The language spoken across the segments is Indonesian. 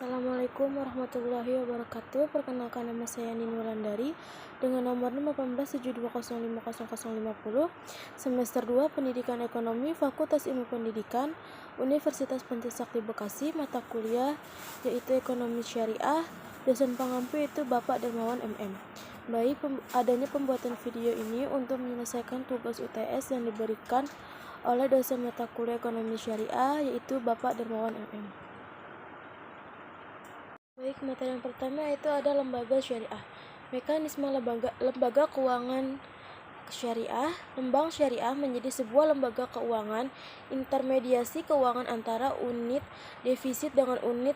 Assalamualaikum warahmatullahi wabarakatuh. Perkenalkan, nama saya Nini Wulandari dengan nomor 1872050050, semester 2 Pendidikan Ekonomi, Fakultas Ilmu Pendidikan, Universitas Pentisakti Bekasi, mata kuliah yaitu Ekonomi Syariah. Dosen pengampu itu Bapak Darmawan MM. Baik, adanya pembuatan video ini untuk menyelesaikan tugas UTS yang diberikan oleh dosen mata kuliah Ekonomi Syariah yaitu Bapak Darmawan MM. Baik, materi yang pertama itu ada lembaga syariah. Mekanisme lembaga keuangan syariah. Bank syariah menjadi sebuah lembaga keuangan intermediasi keuangan antara unit defisit dengan unit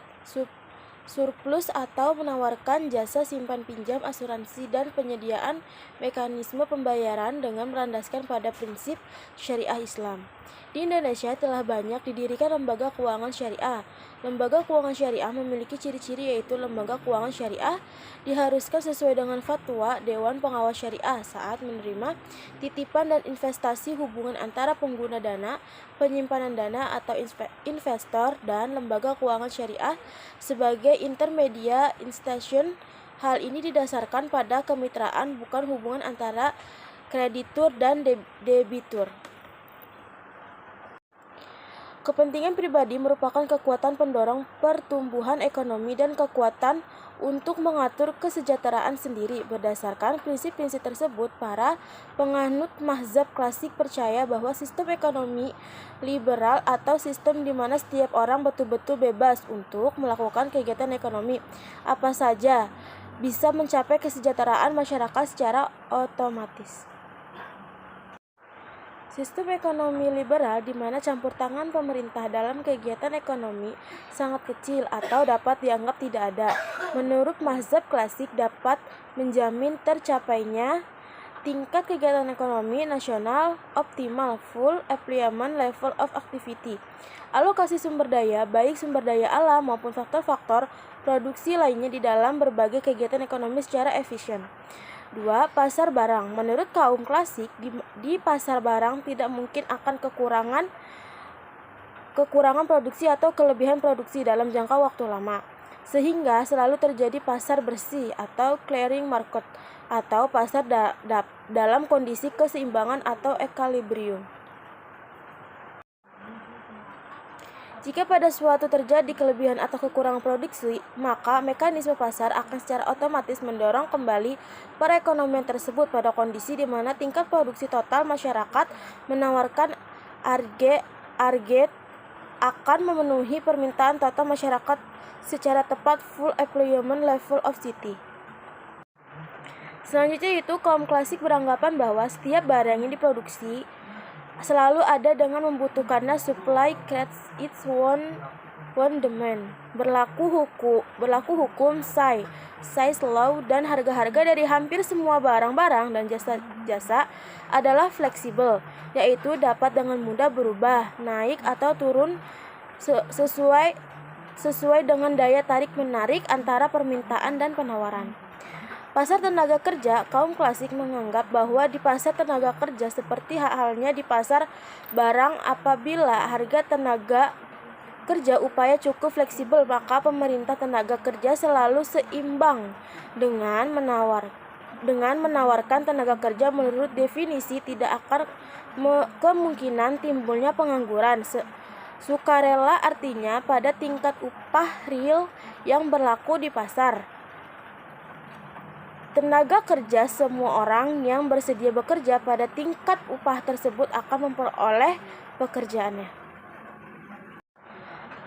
surplus atau menawarkan jasa simpan pinjam, asuransi, dan penyediaan mekanisme pembayaran dengan berlandaskan pada prinsip syariah Islam. Di Indonesia telah banyak didirikan lembaga keuangan syariah. Lembaga keuangan syariah memiliki ciri-ciri yaitu lembaga keuangan syariah diharuskan sesuai dengan fatwa Dewan Pengawas Syariah saat menerima titipan dan investasi, hubungan antara pengguna dana, penyimpanan dana atau investor, dan lembaga keuangan syariah sebagai intermedia institution. Hal ini didasarkan pada kemitraan, bukan hubungan antara kreditur dan debitur. Kepentingan pribadi merupakan kekuatan pendorong pertumbuhan ekonomi dan kekuatan untuk mengatur kesejahteraan sendiri. Berdasarkan prinsip-prinsip tersebut, para penganut mazhab klasik percaya bahwa sistem ekonomi liberal atau sistem di mana setiap orang betul-betul bebas untuk melakukan kegiatan ekonomi apa saja bisa mencapai kesejahteraan masyarakat secara otomatis. Sistem ekonomi liberal di mana campur tangan pemerintah dalam kegiatan ekonomi sangat kecil atau dapat dianggap tidak ada. Menurut mazhab klasik dapat menjamin tercapainya tingkat kegiatan ekonomi nasional optimal, full employment level of activity. Alokasi sumber daya, baik sumber daya alam maupun faktor-faktor produksi lainnya di dalam berbagai kegiatan ekonomi secara efisien. 2. Pasar barang. Menurut kaum klasik, di pasar barang tidak mungkin akan kekurangan produksi atau kelebihan produksi dalam jangka waktu lama, sehingga selalu terjadi pasar bersih atau clearing market atau pasar dalam kondisi keseimbangan atau equilibrium. Jika pada suatu terjadi kelebihan atau kekurangan produksi, maka mekanisme pasar akan secara otomatis mendorong kembali perekonomian tersebut pada kondisi di mana tingkat produksi total masyarakat menawarkan target akan memenuhi permintaan total masyarakat secara tepat, full employment level of city. Selanjutnya itu kaum klasik beranggapan bahwa setiap barang yang diproduksi selalu ada dengan membutuhkannya, supply creates its own demand. Berlaku hukum size law, dan harga-harga dari hampir semua barang-barang dan jasa adalah fleksibel, yaitu dapat dengan mudah berubah, naik atau turun sesuai dengan daya tarik menarik antara permintaan dan penawaran. Pasar tenaga kerja. Kaum klasik menganggap bahwa di pasar tenaga kerja seperti halnya di pasar barang, apabila harga tenaga kerja upaya cukup fleksibel, maka pemerintah tenaga kerja selalu seimbang dengan menawarkan tenaga kerja. Menurut definisi, tidak akan kemungkinan timbulnya pengangguran sukarela, artinya pada tingkat upah real yang berlaku di pasar tenaga kerja, semua orang yang bersedia bekerja pada tingkat upah tersebut akan memperoleh pekerjaannya.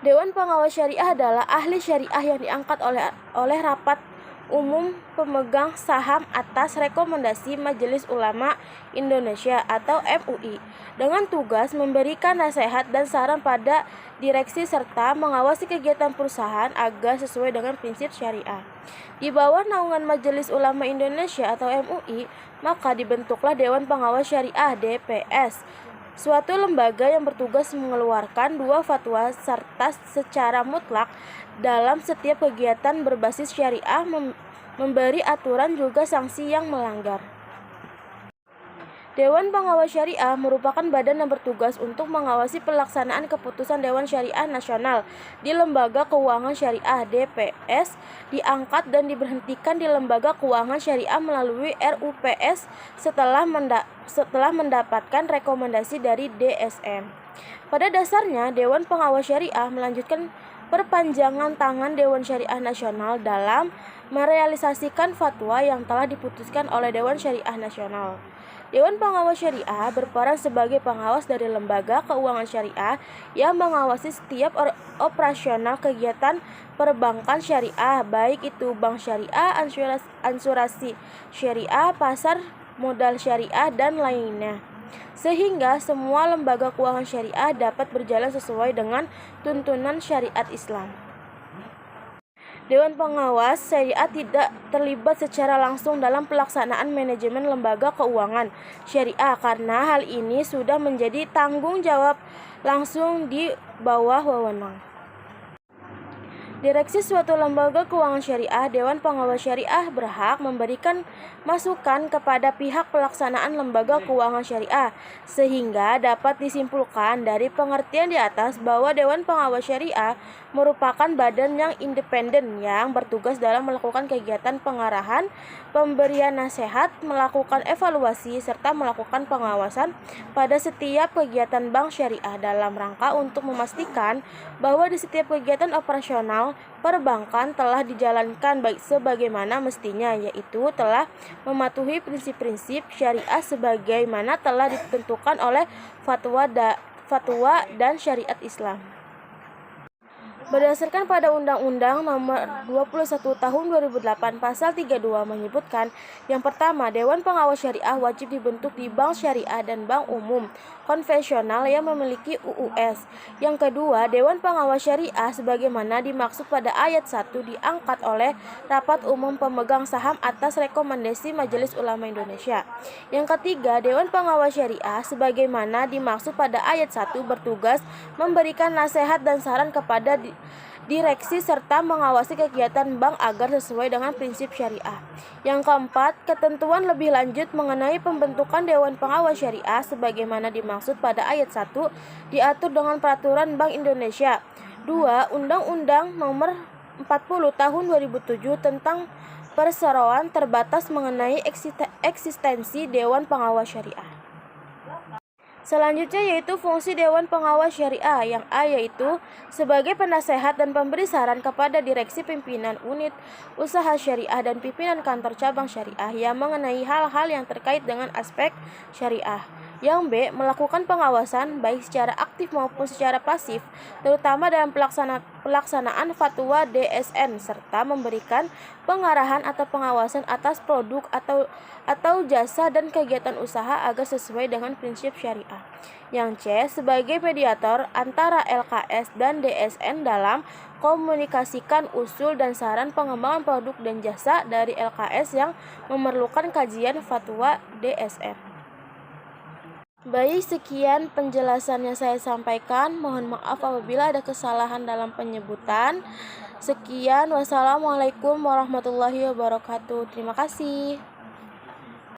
Dewan Pengawas Syariah adalah ahli syariah yang diangkat oleh rapat umum pemegang saham atas rekomendasi Majelis Ulama Indonesia atau MUI dengan tugas memberikan nasihat dan saran pada direksi serta mengawasi kegiatan perusahaan agar sesuai dengan prinsip syariah. Di bawah naungan Majelis Ulama Indonesia atau MUI, maka dibentuklah Dewan Pengawas Syariah DPS, suatu lembaga yang bertugas mengeluarkan 2 fatwa serta secara mutlak dalam setiap kegiatan berbasis syariah, memberi aturan juga sanksi yang melanggar. Dewan Pengawas Syariah merupakan badan yang bertugas untuk mengawasi pelaksanaan keputusan Dewan Syariah Nasional di Lembaga Keuangan Syariah (DPS), diangkat dan diberhentikan di Lembaga Keuangan Syariah melalui RUPS setelah mendapatkan rekomendasi dari DSN. Pada dasarnya, Dewan Pengawas Syariah melanjutkan perpanjangan tangan Dewan Syariah Nasional dalam merealisasikan fatwa yang telah diputuskan oleh Dewan Syariah Nasional. Dewan Pengawas Syariah berperan sebagai pengawas dari lembaga keuangan syariah yang mengawasi setiap operasional kegiatan perbankan syariah, baik itu bank syariah, asuransi syariah, pasar modal syariah, dan lainnya, sehingga semua lembaga keuangan syariah dapat berjalan sesuai dengan tuntunan syariat Islam. Dewan Pengawas Syariah tidak terlibat secara langsung dalam pelaksanaan manajemen lembaga keuangan syariah karena hal ini sudah menjadi tanggung jawab langsung di bawah wewenang direksi suatu lembaga keuangan syariah. Dewan Pengawas Syariah berhak memberikan masukan kepada pihak pelaksanaan lembaga keuangan syariah, sehingga dapat disimpulkan dari pengertian di atas bahwa Dewan Pengawas Syariah merupakan badan yang independen yang bertugas dalam melakukan kegiatan pengarahan, pemberian nasihat, melakukan evaluasi, serta melakukan pengawasan pada setiap kegiatan bank syariah dalam rangka untuk memastikan bahwa di setiap kegiatan operasional perbankan telah dijalankan baik sebagaimana mestinya, yaitu telah mematuhi prinsip-prinsip syariah sebagaimana telah ditentukan oleh fatwa dan syariat Islam. Berdasarkan pada Undang-Undang Nomor 21 Tahun 2008 Pasal 32 menyebutkan, yang pertama, Dewan Pengawas Syariah wajib dibentuk di bank syariah dan bank umum konvensional yang memiliki UUS. Yang kedua, Dewan Pengawas Syariah sebagaimana dimaksud pada ayat 1 diangkat oleh Rapat Umum Pemegang Saham atas rekomendasi Majelis Ulama Indonesia. Yang ketiga, Dewan Pengawas Syariah sebagaimana dimaksud pada ayat 1 bertugas memberikan nasihat dan saran kepada direksi serta mengawasi kegiatan bank agar sesuai dengan prinsip syariah. Yang keempat, ketentuan lebih lanjut mengenai pembentukan Dewan Pengawas Syariah sebagaimana dimaksud pada ayat 1 diatur dengan Peraturan Bank Indonesia 2 Undang-Undang Nomor 40 Tahun 2007 tentang perseroan terbatas mengenai eksistensi Dewan Pengawas Syariah. Selanjutnya yaitu fungsi Dewan Pengawas Syariah yang A yaitu sebagai penasehat dan pemberi saran kepada direksi, pimpinan unit usaha syariah dan pimpinan kantor cabang syariah yang mengenai hal-hal yang terkait dengan aspek syariah. Yang B, melakukan pengawasan baik secara aktif maupun secara pasif, terutama dalam pelaksanaan fatwa DSN serta memberikan pengarahan atau pengawasan atas produk atau jasa dan kegiatan usaha agar sesuai dengan prinsip syariah. Yang C, sebagai mediator antara LKS dan DSN dalam komunikasikan usul dan saran pengembangan produk dan jasa dari LKS yang memerlukan kajian fatwa DSN. Baik, sekian penjelasan yang saya sampaikan. Mohon maaf apabila ada kesalahan dalam penyebutan. Sekian, wassalamualaikum warahmatullahi wabarakatuh. Terima kasih.